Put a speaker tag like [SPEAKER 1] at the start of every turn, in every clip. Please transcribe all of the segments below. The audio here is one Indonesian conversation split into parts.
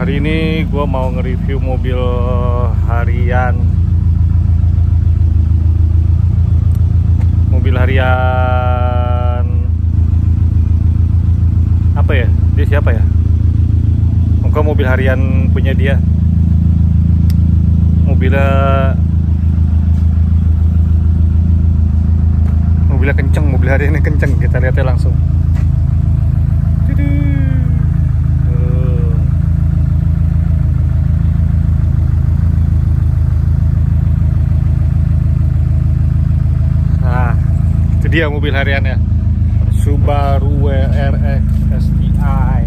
[SPEAKER 1] Hari ini gue mau nge-review mobil harian. Mobil harian apa ya? Dia siapa ya? Muka mobil harian punya dia. Mobilnya kenceng, mobil hariannya kenceng. Kita lihatnya langsung. Dia mobil hariannya Subaru WRX STI.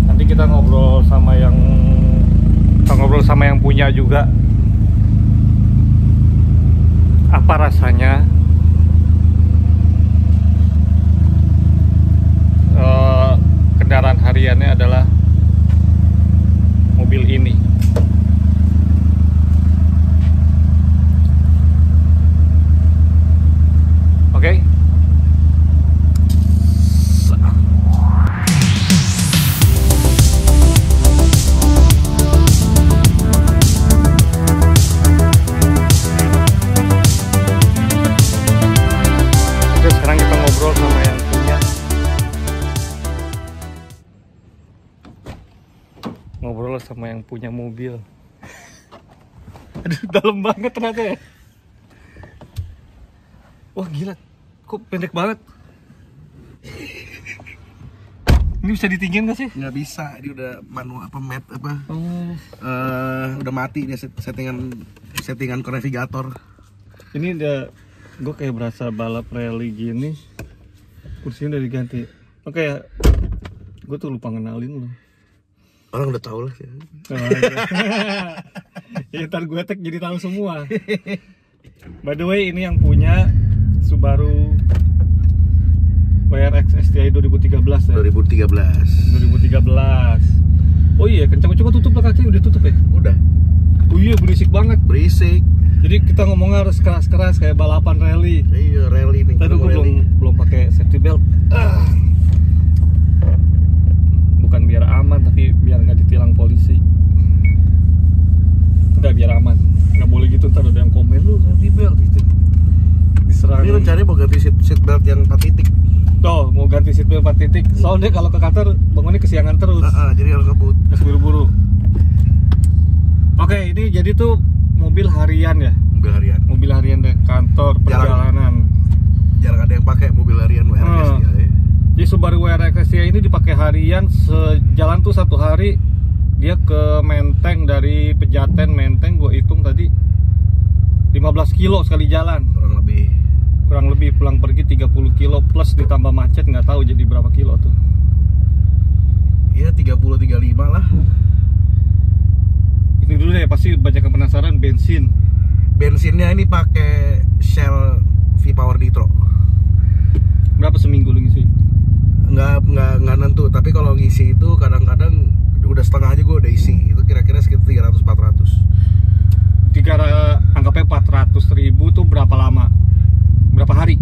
[SPEAKER 1] Nanti kita ngobrol sama yang punya juga, apa rasanya kendaraan hariannya adalah mobil ini. Oke. Oke, sekarang kita ngobrol sama yang punya. Ngobrol sama yang punya mobil. Aduh, dalam banget ternyata ya. Wah gila, kok pendek banget. Ini bisa ditinggiin gak sih?
[SPEAKER 2] Nggak bisa, dia udah manual apa mat apa.
[SPEAKER 1] Oh.
[SPEAKER 2] Udah mati dia settingan ke navigator.
[SPEAKER 1] Ini udah, gue kayak berasa balap rally gini. Kursinya udah diganti. Oke ya, gue tuh lupa ngenalin lo.
[SPEAKER 2] Orang udah tahu lah.
[SPEAKER 1] Ya ntar gue tag jadi tahu semua. By the way, ini yang punya Subaru WRX STI 2013 ya? 2013. Oh iya, kencang. Coba tutup lah kacanya, udah tutup ya?
[SPEAKER 2] Udah.
[SPEAKER 1] Oh iya, berisik banget.
[SPEAKER 2] Berisik.
[SPEAKER 1] Jadi kita ngomongnya harus keras-keras kayak balapan rally.
[SPEAKER 2] Iya, rally nih.
[SPEAKER 1] Tadi gue belum pakai safety belt. Bukan biar aman, tapi biar nggak ditilang polisi. Udah biar aman. Nggak boleh gitu, ntar ada yang komen lu safety belt gitu. Diserang.
[SPEAKER 2] Ini rencananya mau ganti seat belt yang 4 titik.
[SPEAKER 1] Tuh, mau ganti seat belt 4 titik. Soalnya kalau ke kantor bangunnya kesiangan terus.
[SPEAKER 2] Jadi harus ngebut.
[SPEAKER 1] Harus buru-buru. Oke, ini jadi tuh mobil harian ya. Mobil harian dari kantor, perjalanan.
[SPEAKER 2] Jarang ada yang pakai mobil harian WRX ya.
[SPEAKER 1] Jadi Subaru WRX ya ini dipakai harian, sejalan tuh satu hari dia ke Menteng, dari Pejaten Menteng gue hitung tadi 15 kilo sekali jalan. Kurang lebih pulang pergi 30 kilo plus ditambah macet, nggak tahu jadi berapa kilo tuh.
[SPEAKER 2] Iya 30-35 lah.
[SPEAKER 1] Ini dulu deh, pasti banyak yang penasaran bensin.
[SPEAKER 2] Bensinnya ini pakai Shell V-Power Nitro.
[SPEAKER 1] Berapa seminggu lu ngisi?
[SPEAKER 2] Nggak nentu, tapi kalau ngisi itu kadang-kadang udah setengah aja gue udah isi. Itu kira-kira sekitar 300-400.
[SPEAKER 1] Anggapnya 400.000 tuh berapa lama? Berapa hari?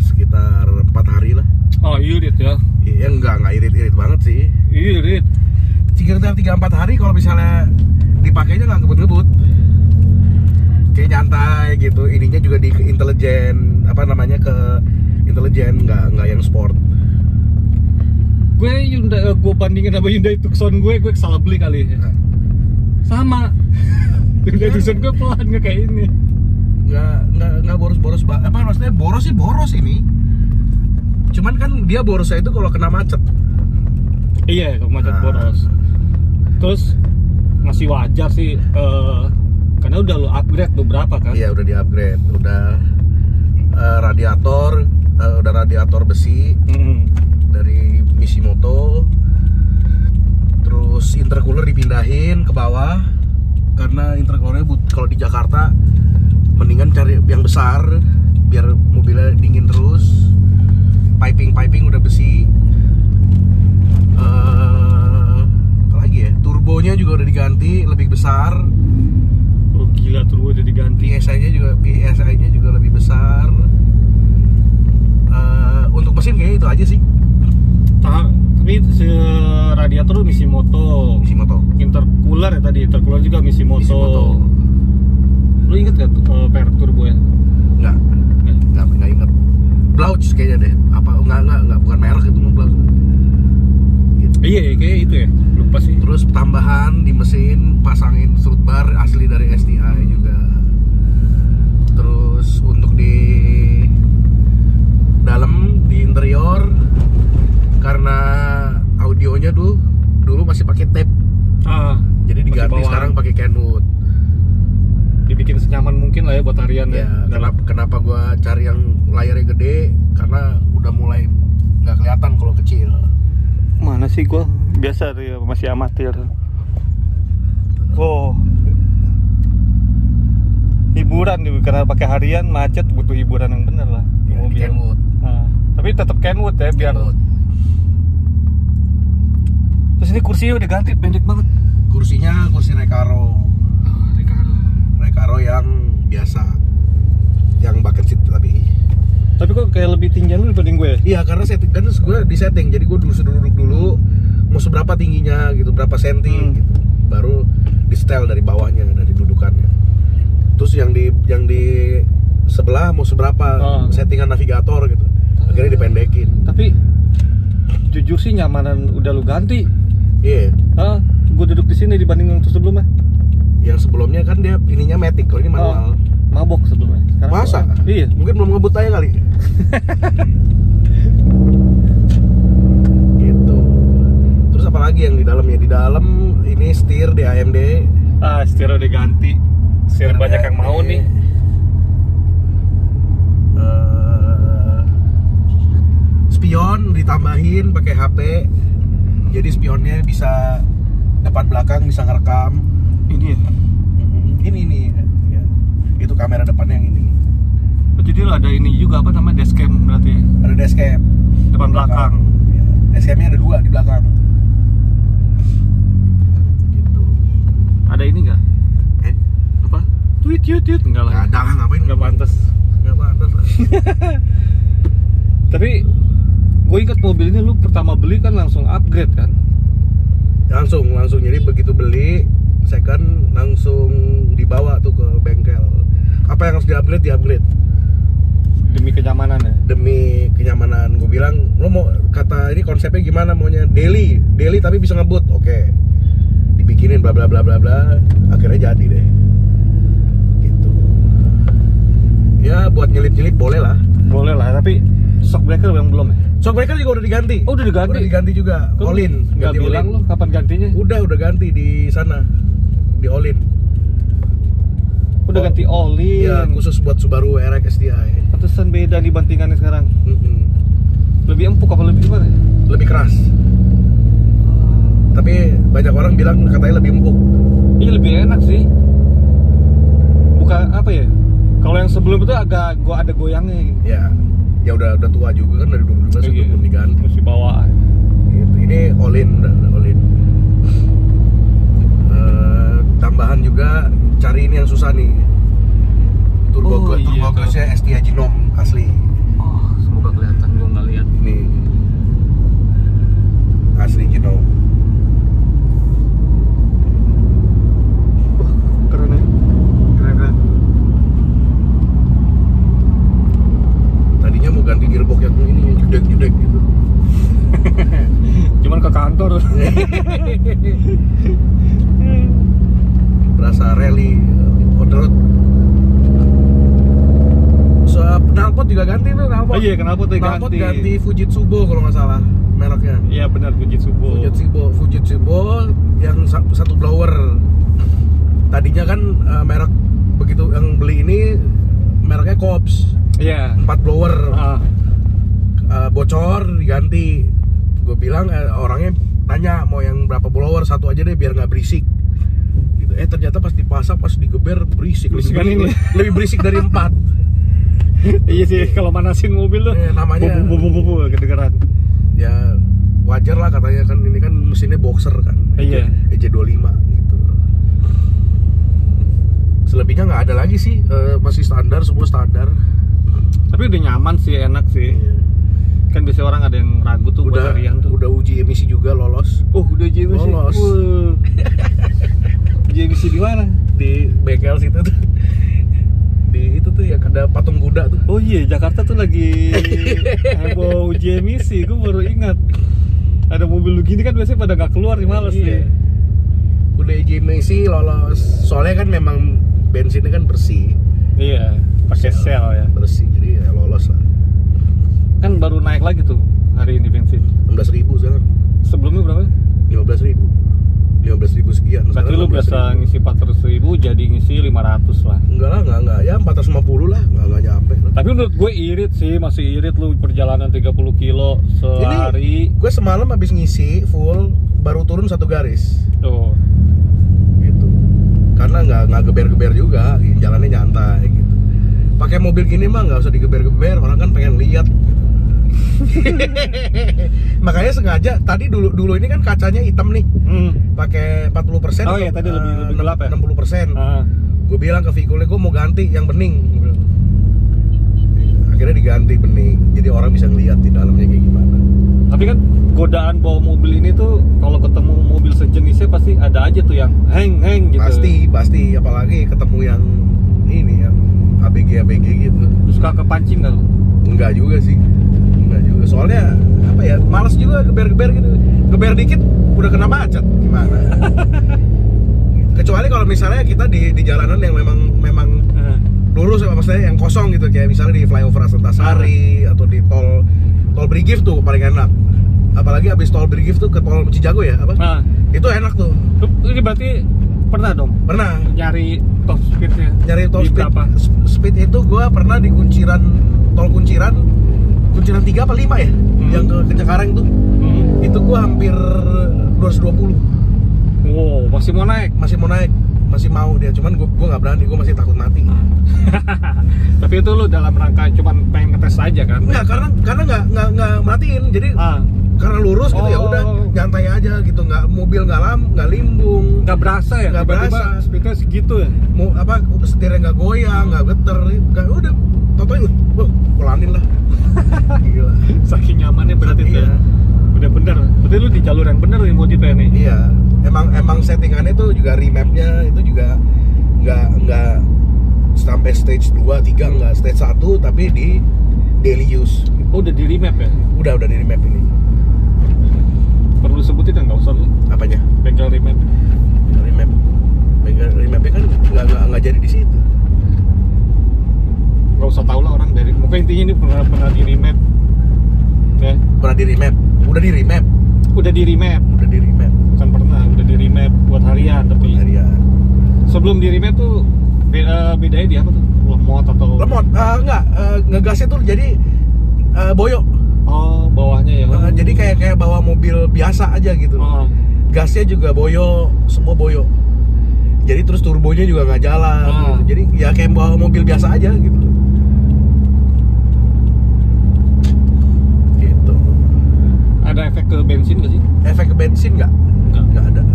[SPEAKER 2] Sekitar 4 hari lah.
[SPEAKER 1] Oh irit ya?
[SPEAKER 2] Iya nggak irit banget sih.
[SPEAKER 1] Irit.
[SPEAKER 2] Sekitar 3-4 hari kalau misalnya dipakainya nggak ngebut-ngebut. Kayak nyantai gitu. Ininya juga di intelijen, apa namanya, ke intelijen, nggak yang sport.
[SPEAKER 1] Gue bandingin sama Hyundai Tucson gue salah beli kali ya. Sama. Hyundai Tucson gue pelan nggak kayak ini. Nggak boros-boros banget. Apa maksudnya boros sih, boros ini. Cuman kan dia borosnya itu kalau kena macet. Iya, kalau macet boros. Terus masih wajar sih, karena udah lo upgrade beberapa kan. Iya, udah di-upgrade. Udah radiator besi dari Mishimoto. Terus intercooler dipindahin ke bawah karena intercoolernya kalau di Jakarta mendingan cari yang besar biar mobilnya dingin terus. Piping udah besi. Apalagi ya, turbonya juga udah diganti, lebih besar. Oh gila, turbo udah diganti. PSI-nya juga lebih besar. Untuk mesin kayaknya itu aja sih. Tapi Tapi radiator tuh Mishimoto. Intercooler ya tadi, intercooler juga Mishimoto. Lu inget gak tuh per turbo ya?
[SPEAKER 2] Nggak inget. Blauch kayaknya deh. Apa nggak bukan merek itu Blauch. Gitu.
[SPEAKER 1] Iya kayak itu ya. Lupa sih.
[SPEAKER 2] Terus tambahan di mesin pasangin strut bar asli dari STI juga. Terus untuk di dalam di interior karena audionya tuh dulu masih pakai tape. Jadi diganti sekarang pakai Kenwood.
[SPEAKER 1] Dibikin senyaman mungkin lah ya buat harian ya.
[SPEAKER 2] Kenapa gua cari yang layarnya gede? Karena udah mulai nggak kelihatan kalau kecil.
[SPEAKER 1] Mana sih gua biasa tuh ya, masih amatir. Oh. Hiburan nih karena pakai harian macet, butuh hiburan yang bener lah di mobil.
[SPEAKER 2] Kenwood.
[SPEAKER 1] Tapi tetap Kenwood ya biar. Terus ini kursinya udah ganti, pendek banget.
[SPEAKER 2] Kursinya kursi Recaro. Recaro yang biasa, yang bucket seat tapi
[SPEAKER 1] kok kayak lebih tinggian lu dibanding gue?
[SPEAKER 2] Iya karena kan gue di setting, jadi gue duduk dulu mau seberapa tingginya gitu, berapa senti gitu, baru di setel dari bawahnya, dari dudukannya. Terus yang di sebelah mau seberapa settingan navigator gitu, akhirnya dipendekin.
[SPEAKER 1] Tapi jujur sih nyamanan udah lu ganti.
[SPEAKER 2] Iya.
[SPEAKER 1] Gue duduk di sini dibanding yang sebelumnya.
[SPEAKER 2] Yang sebelumnya kan dia ininya matic, kalau ini manual.
[SPEAKER 1] Mabok sebelumnya. Sekarang
[SPEAKER 2] masa?
[SPEAKER 1] Iya.
[SPEAKER 2] Mungkin belum ngebut aja kali. Gitu. Terus apa lagi yang di dalamnya? Di dalam ini setir di AMD.
[SPEAKER 1] Setir udah ganti. Setir banyak yang mau nih.
[SPEAKER 2] Spion ditambahin pakai HP. Jadi spionnya bisa depan belakang bisa ngerekam.
[SPEAKER 1] Ini ya?
[SPEAKER 2] Ini ya. Itu kamera depannya yang ini.
[SPEAKER 1] Jadi ada ini juga apa namanya dashcam berarti?
[SPEAKER 2] Ada dashcam
[SPEAKER 1] depan belakang.
[SPEAKER 2] Ya. Dashcamnya ada 2 di belakang. Gitu.
[SPEAKER 1] Ada ini nggak? Apa? Tweet enggak lah.
[SPEAKER 2] Nggak ada, ngapain?
[SPEAKER 1] Nggak pantas. Tapi gue ingat mobil ini lu pertama beli kan langsung upgrade kan?
[SPEAKER 2] Langsung. Jadi begitu beli second langsung dibawa tuh ke bengkel. Apa yang harus di-upgrade?
[SPEAKER 1] Demi kenyamanan ya?
[SPEAKER 2] Demi kenyamanan. Gue bilang, lo mau kata ini konsepnya gimana, maunya daily tapi bisa ngebut. Oke. Dibikinin bla bla bla bla bla. Akhirnya jadi deh. Gitu. Ya buat nyelip-nyelip boleh lah, tapi
[SPEAKER 1] shock breaker yang belum ya?
[SPEAKER 2] Shock breaker juga udah diganti.
[SPEAKER 1] Oh, udah diganti?
[SPEAKER 2] Udah diganti juga. All-in.
[SPEAKER 1] Nggak bilang lo kapan gantinya?
[SPEAKER 2] Udah ganti di sana. Di all-in.
[SPEAKER 1] Udah ganti all-in.
[SPEAKER 2] Iya, khusus buat Subaru WRX STI.
[SPEAKER 1] Pantesan beda nih bantingannya sekarang. Lebih empuk apa lebih gimana?
[SPEAKER 2] Lebih keras. Tapi banyak orang bilang katanya lebih empuk.
[SPEAKER 1] Iya, lebih enak sih. Bukan apa ya? Kalau yang sebelum itu agak ada goyangnya gitu.
[SPEAKER 2] Ya udah tua juga kan dari 2012 itu belum diganti.
[SPEAKER 1] Masih bawaan.
[SPEAKER 2] Gitu. Ini all-in, udah all-in. Tambahan juga cari ini yang susah nih. Turbo gasnya STI Genome asli.
[SPEAKER 1] Semoga kelihatan, gua nggak lihat.
[SPEAKER 2] Nih. Asli Genome.
[SPEAKER 1] Keren ya. Keren.
[SPEAKER 2] Tadinya mau ganti gearbox yang ini judek gitu.
[SPEAKER 1] Cuman ke kantor.
[SPEAKER 2] Berasa rally on the road. Knalpot juga ganti tuh, knalpot.
[SPEAKER 1] Iya, knalpot
[SPEAKER 2] ganti Fujitsubo kalau nggak salah mereknya.
[SPEAKER 1] Iya benar, Fujitsubo yang satu blower. Tadinya kan merek begitu yang beli ini mereknya Kops. Iya.
[SPEAKER 2] 4 blower. Bocor diganti. Gue bilang orangnya tanya mau yang berapa blower, satu aja deh biar nggak berisik. Gitu. Ternyata pas dipasang, pas digeber berisik. Lebih berisik dari 4.
[SPEAKER 1] Iya sih, kalau manasin mobil tuh
[SPEAKER 2] namanya
[SPEAKER 1] bubu kedengeran.
[SPEAKER 2] Ya wajar lah katanya, kan ini kan mesinnya boxer kan.
[SPEAKER 1] Iya.
[SPEAKER 2] EJ25 gitu. Selebihnya nggak ada lagi sih, masih standar, semua standar.
[SPEAKER 1] Tapi udah nyaman sih, enak sih. Iya. Kan biasanya orang ada yang ragu tuh buat harian tuh.
[SPEAKER 2] Udah uji emisi
[SPEAKER 1] Oh, udah uji emisi.
[SPEAKER 2] Lolos.
[SPEAKER 1] Uji emisi di mana?
[SPEAKER 2] Di bengkel situ tuh. Di itu tuh yang ada patung Buddha tuh.
[SPEAKER 1] Oh iya, Jakarta tuh lagi heboh uji emisi. Gue baru ingat. Ada mobil begini kan biasanya pada nggak keluar nih, males
[SPEAKER 2] Iya.
[SPEAKER 1] nih.
[SPEAKER 2] Udah uji emisi lolos. Soalnya kan memang bensinnya kan bersih.
[SPEAKER 1] Iya, pakai sel ya.
[SPEAKER 2] Bersih, jadi ya lolos lah.
[SPEAKER 1] Kan baru naik lagi tuh hari ini bensin.
[SPEAKER 2] 16.000 sekarang.
[SPEAKER 1] Sebelumnya berapa?
[SPEAKER 2] 15.000 sekian.
[SPEAKER 1] Berarti
[SPEAKER 2] Sekarang
[SPEAKER 1] lu biasa
[SPEAKER 2] 16.000.
[SPEAKER 1] ngisi 400.000 jadi ngisi 500 lah.
[SPEAKER 2] Enggak lah, enggak. Ya 450 lah, enggak nyampe.
[SPEAKER 1] Tapi menurut gue irit sih, masih irit lu perjalanan 30 kilo sehari.
[SPEAKER 2] Gue semalam habis ngisi full, baru turun 1 garis.
[SPEAKER 1] Tuh.
[SPEAKER 2] Gitu. Karena nggak geber-geber juga, jalannya nyantai gitu. Pakai mobil gini mah nggak usah digeber-geber, orang kan pengen lihat. Makanya sengaja tadi dulu ini kan kacanya hitam nih, pakai 40%.
[SPEAKER 1] Oh iya, tadi lebih gelap ya?
[SPEAKER 2] 60%.
[SPEAKER 1] Ah.
[SPEAKER 2] Gue bilang ke Vikulnya, gue mau ganti yang bening. Akhirnya diganti bening, jadi orang bisa ngeliat di dalamnya kayak gimana.
[SPEAKER 1] Tapi kan godaan bawa mobil ini tuh kalau ketemu mobil sejenisnya pasti ada aja tuh yang heng gitu.
[SPEAKER 2] Pasti, apalagi ketemu yang ini yang ABG gitu.
[SPEAKER 1] Terus suka kepancing nggak lu?
[SPEAKER 2] Enggak juga sih. Soalnya apa ya, malas juga geber-geber gitu. Geber dikit udah kena macet gimana. Kecuali kalau misalnya kita di jalanan yang memang lurus ya, maksudnya yang kosong gitu, kayak misalnya di flyover Antasari atau di tol Brigif tuh paling enak. Apalagi abis tol Brigif tuh ke tol Cijago ya, apa? Itu enak tuh.
[SPEAKER 1] Ini berarti pernah dong?
[SPEAKER 2] Pernah.
[SPEAKER 1] Nyari top speednya?
[SPEAKER 2] Nyari top speed.
[SPEAKER 1] Berapa?
[SPEAKER 2] Speed itu gue pernah di tol Kunciran 3 apa 5 ya? Yang ke Cengkareng tuh. Itu gue hampir 220.
[SPEAKER 1] Wow, masih mau naik?
[SPEAKER 2] Masih mau dia, cuman gue nggak berani, gue masih takut mati.
[SPEAKER 1] Tapi itu lu dalam rangka cuman pengen ngetes aja kan?
[SPEAKER 2] Enggak, karena nggak matiin, jadi karena lurus gitu ya udah nyantai aja gitu, nggak mobil nggak limbung,
[SPEAKER 1] nggak berasa ya?
[SPEAKER 2] Nggak berasa.
[SPEAKER 1] Speednya segitu ya?
[SPEAKER 2] Mau apa, setirnya nggak goyang, nggak geter, nggak, udah totoin, pelanin lah. Gila.
[SPEAKER 1] Saking nyamannya berarti tuh.
[SPEAKER 2] Iya.
[SPEAKER 1] Udah bener. Berarti lu di jalur yang bener nih Mojito nih.
[SPEAKER 2] Iya. Emang settingannya tuh juga remapnya itu juga nggak sampai stage 2, 3, nggak stage 1, tapi di daily use.
[SPEAKER 1] Oh, udah di remap ya?
[SPEAKER 2] Udah di remap ini.
[SPEAKER 1] Perlu sebutin nggak usah lu?
[SPEAKER 2] Apanya?
[SPEAKER 1] Bengkel remap.
[SPEAKER 2] Remapnya kan nggak jadi di situ.
[SPEAKER 1] Nggak usah tahu lah orang dari. Mungkin intinya ini pernah di remap. Ya.
[SPEAKER 2] Pernah di remap. Udah di remap.
[SPEAKER 1] Bukan pernah, udah di remap buat harian tapi.
[SPEAKER 2] Harian.
[SPEAKER 1] Sebelum di remap tuh bedanya di apa tuh? Lemot atau?
[SPEAKER 2] Lemot, enggak, ngegasnya tuh jadi boyo.
[SPEAKER 1] Oh, bawahnya ya.
[SPEAKER 2] Jadi kayak bawa mobil biasa aja gitu. Gasnya juga boyo, semua boyo. Jadi terus turbonya juga nggak jalan. Gitu. Jadi ya kayak bawa mobil biasa aja gitu. Gitu.
[SPEAKER 1] Ada efek ke bensin nggak sih?
[SPEAKER 2] Efek ke bensin nggak ada.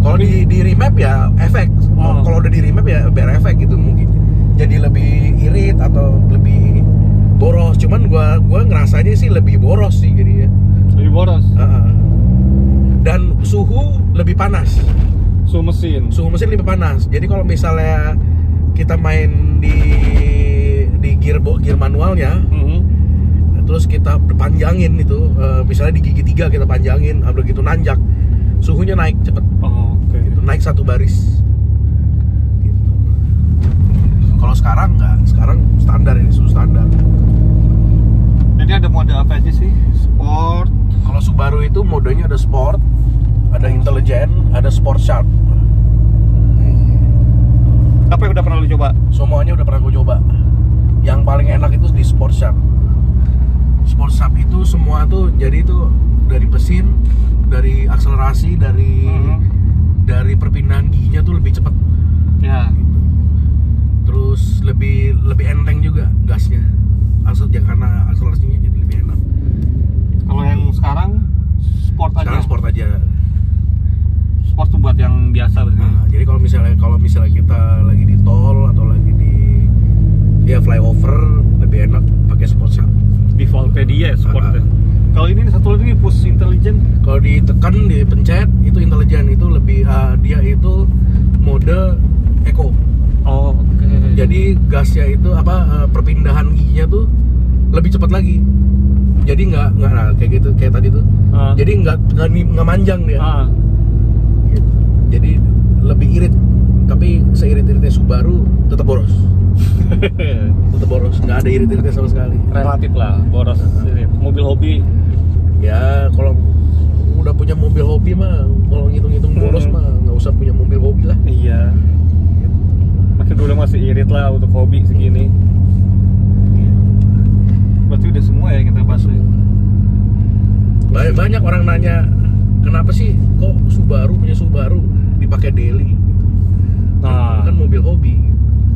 [SPEAKER 2] Kalau di remap ya efek. Kalau udah di remap ya biar efek gitu mungkin. Jadi lebih irit atau lebih boros. Cuman gua ngerasanya sih lebih boros sih jadinya.
[SPEAKER 1] Lebih boros.
[SPEAKER 2] Dan suhu lebih panas.
[SPEAKER 1] Suhu mesin
[SPEAKER 2] lebih panas. Jadi kalau misalnya kita main di gear manualnya, terus kita panjangin itu, misalnya di gigi 3 kita panjangin, begitu nanjak, suhunya naik cepet. Gitu, naik 1 baris. Gitu. Kalau sekarang nggak, sekarang standar ini, suhu standar.
[SPEAKER 1] Jadi ada mode apa aja sih? Sport.
[SPEAKER 2] Kalau Subaru itu modenya ada Sport, ada Intelligent, ada Sport Sharp.
[SPEAKER 1] Apa yang udah pernah lu coba?
[SPEAKER 2] Semuanya udah pernah gue coba. Yang paling enak itu di Sport Sharp. Sport Sharp itu semua tuh, jadi itu dari mesin, dari akselerasi, dari perpindahan giginya tuh lebih cepat.
[SPEAKER 1] Ya.
[SPEAKER 2] Terus lebih enteng juga gasnya. Karena akselerasinya jadi lebih enak.
[SPEAKER 1] Kalau yang sekarang sport aja.
[SPEAKER 2] Sekarang sport aja.
[SPEAKER 1] Sport tuh buat yang biasa berarti.
[SPEAKER 2] Nah, jadi kalau misalnya kita lagi di tol atau lagi di flyover, lebih enak pakai Sport Sharp.
[SPEAKER 1] Defaultnya dia sportnya. Kalau ini satu lagi push intelligent. intelijen?
[SPEAKER 2] Kalau ditekan, dipencet itu intelijen, itu lebih dia itu mode eco.
[SPEAKER 1] Oh, oke.
[SPEAKER 2] Jadi gasnya itu perpindahan giginya tuh lebih cepat lagi. Jadi nggak kayak gitu kayak tadi tuh. Jadi nggak manjang dia. Gitu. Jadi lebih irit. Tapi seirit-iritnya Subaru tetap boros. Tetap boros, nggak ada irit-iritnya sama sekali.
[SPEAKER 1] Relatif lah boros. Mobil hobi.
[SPEAKER 2] Ya kalau udah punya mobil hobi mah, kalau ngitung-ngitung boros mah nggak usah punya mobil hobi lah.
[SPEAKER 1] Iya. Makin dulu masih irit lah untuk hobi segini. Berarti udah semua ya kita bahas.
[SPEAKER 2] Banyak orang nanya, kenapa sih kok punya Subaru dipakai daily?
[SPEAKER 1] Nah,
[SPEAKER 2] Kan mobil hobi.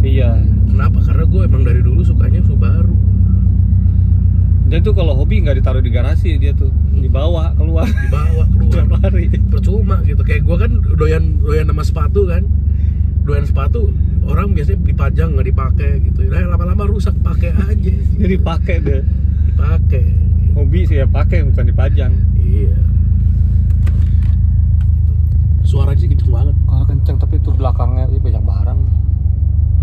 [SPEAKER 1] iya.
[SPEAKER 2] Kenapa? Karena gue emang dari dulu sukanya Subaru.
[SPEAKER 1] Dan tuh kalau hobi nggak ditaruh di garasi, dia tuh dibawa keluar.
[SPEAKER 2] Tiap hari. Percuma gitu. Kayak gue kan doyan sama sepatu kan. Doyan sepatu, orang biasanya dipajang nggak dipakai gitu. Nah, lama-lama rusak, pakai aja.
[SPEAKER 1] Jadi pakai deh.
[SPEAKER 2] Dipakai.
[SPEAKER 1] Hobi sih ya pakai, bukan dipajang.
[SPEAKER 2] Iya. Suaranya sih kenceng banget.
[SPEAKER 1] Kalau kenceng, tapi itu belakangnya ini banyak barang.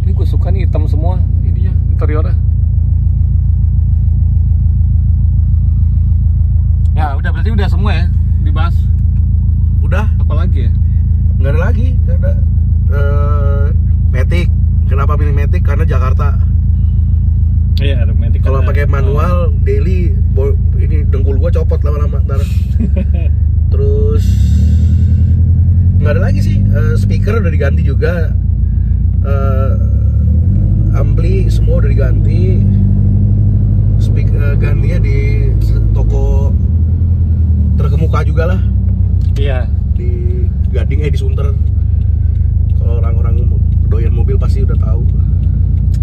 [SPEAKER 1] Ini gue suka nih hitam semua ininya, interiornya. Ya udah, berarti udah semua ya dibahas.
[SPEAKER 2] Udah,
[SPEAKER 1] Apalagi ya?
[SPEAKER 2] nggak ada lagi. Nggak ada. Matic. Kenapa pilih Matic? Karena Jakarta.
[SPEAKER 1] Iya, ada Matic.
[SPEAKER 2] Kalau pakai manual daily, ini dengkul gua copot lama-lama ntar. Terus nggak ada lagi sih. Speaker udah diganti juga. Ampli semua udah diganti. Gantinya di toko terkemuka juga lah.
[SPEAKER 1] Iya.
[SPEAKER 2] Di Gading di Sunter. Kalau orang-orang doyan mobil pasti udah tahu.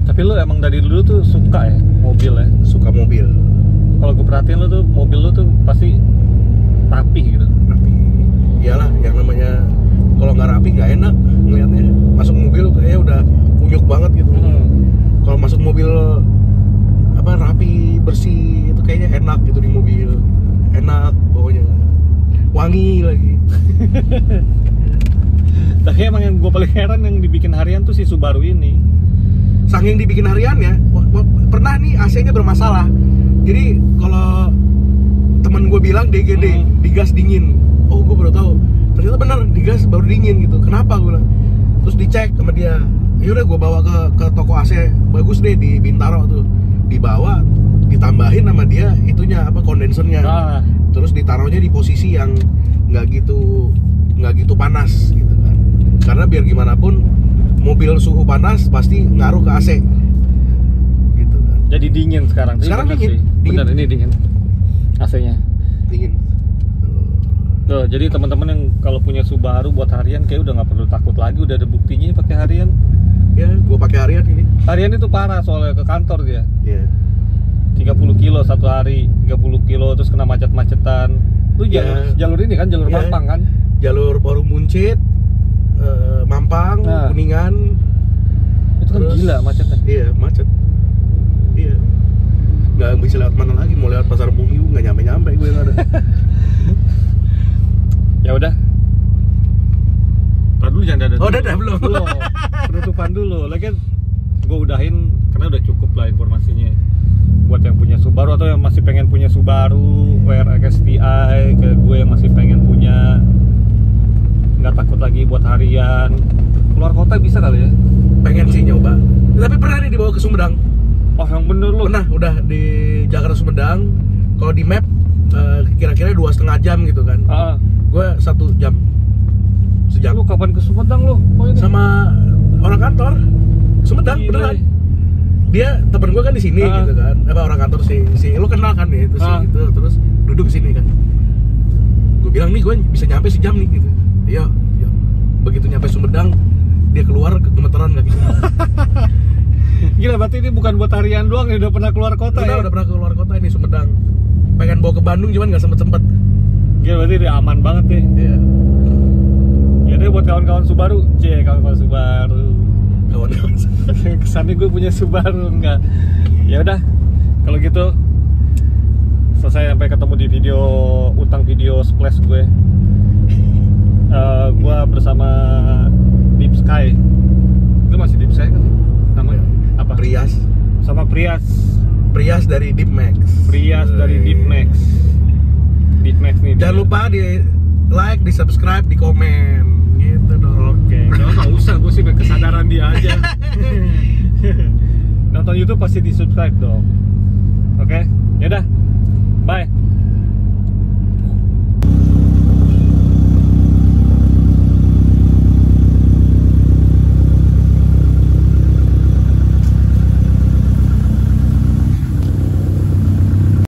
[SPEAKER 1] Tapi lu emang dari dulu tuh suka ya mobil ya?
[SPEAKER 2] Suka mobil.
[SPEAKER 1] Kalau gue perhatiin lu tuh mobil lu tuh pasti rapi gitu.
[SPEAKER 2] Rapi. Iyalah, yang namanya kalau nggak rapi nggak enak ngelihatnya. Masuk mobil kayaknya udah kunyuk banget gitu. Kalau masuk mobil rapi, bersih, itu kayaknya enak gitu di mobil. Enak pokoknya. Wangi lagi.
[SPEAKER 1] Tapi emang yang gue paling heran yang dibikin harian tuh si Subaru ini.
[SPEAKER 2] Saking dibikin harian ya, pernah nih AC-nya bermasalah. Jadi kalau teman gue bilang DGD, digas dingin. Oh, gue baru tahu. Ternyata benar digas baru dingin gitu. Kenapa gue bilang? Terus dicek sama dia. Yaudah gue bawa ke toko AC bagus deh di Bintaro tuh. Dibawa, ditambahin sama dia itunya kondensernya. Terus ditaruhnya di posisi yang nggak gitu panas gitu kan. Karena biar gimana pun mobil suhu panas pasti ngaruh ke AC gitu kan.
[SPEAKER 1] Jadi dingin sekarang.
[SPEAKER 2] Sekarang dingin.
[SPEAKER 1] Bener, ini dingin AC-nya.
[SPEAKER 2] Dingin.
[SPEAKER 1] Tuh, jadi teman-teman yang kalau punya Subaru buat harian kayak udah nggak perlu takut lagi, udah ada buktinya pakai harian.
[SPEAKER 2] Ya, gua pakai harian ini.
[SPEAKER 1] Harian itu parah soalnya ke kantor dia.
[SPEAKER 2] Iya.
[SPEAKER 1] 30 kilo satu hari, 30 kilo terus kena macet-macetan. Lu jalur ini kan jalur Mampang kan?
[SPEAKER 2] Jalur Baru Muncit, Mampang, Kuningan.
[SPEAKER 1] Itu kan gila macetnya.
[SPEAKER 2] Iya, macet. Iya. Nggak bisa lewat mana lagi, mau lewat Pasar Bungyu nggak nyampe gue yang ada.
[SPEAKER 1] Ya udah. Tar dulu jangan
[SPEAKER 2] Oh, dadah belum.
[SPEAKER 1] Penutupan dulu. Lagi gue udahin karena udah cukup lah informasinya. Buat yang punya Subaru atau yang masih pengen punya Subaru WRX STI, ke gue yang masih pengen punya, nggak takut lagi buat harian. Keluar kota bisa kali ya?
[SPEAKER 2] Pengen sih nyoba. Tapi pernah nih dibawa ke Sumedang.
[SPEAKER 1] Oh, yang bener lu?
[SPEAKER 2] Pernah, udah di Jakarta Sumedang. Kalau di map kira-kira 2,5 jam gitu kan. Gue 1 jam. Sejam.
[SPEAKER 1] Lu kapan ke Sumedang lu? Oh, ini.
[SPEAKER 2] Sama orang kantor Sumedang. Gila. Beneran. Dia temen gue kan di sini gitu kan. Orang kantor si lu kenal kan ya, itu terus duduk sini kan. Gue bilang nih gue bisa nyampe sejam nih gitu. Iya. Begitu nyampe Sumedang dia keluar gemeteran kaki.
[SPEAKER 1] Gila, berarti ini bukan buat harian doang ya, udah pernah keluar kota.
[SPEAKER 2] Udah pernah keluar kota ini Sumedang. Pengen bawa ke Bandung cuman nggak sempet.
[SPEAKER 1] Gila, berarti dia aman banget nih.
[SPEAKER 2] Iya.
[SPEAKER 1] Ya deh buat kawan-kawan Subaru, kawan-kawan Subaru.
[SPEAKER 2] Kawan-kawan.
[SPEAKER 1] Kesannya gue punya Subaru enggak. Ya udah, kalau gitu
[SPEAKER 3] selesai sampai ketemu di video utang video splash gue. Gue bersama Deep Sky. Itu masih Deep Sky kan? Namanya apa?
[SPEAKER 2] Prias.
[SPEAKER 3] Sama Prias
[SPEAKER 2] Dari Deep Max.
[SPEAKER 3] dari Deep Max. Deep Max nih.
[SPEAKER 2] Jangan lupa di like, di subscribe, di komen gitu dong.
[SPEAKER 3] Oke, nggak usah, gue sih kesadaran dia aja. Nonton YouTube pasti di subscribe dong. Oke, yaudah, bye.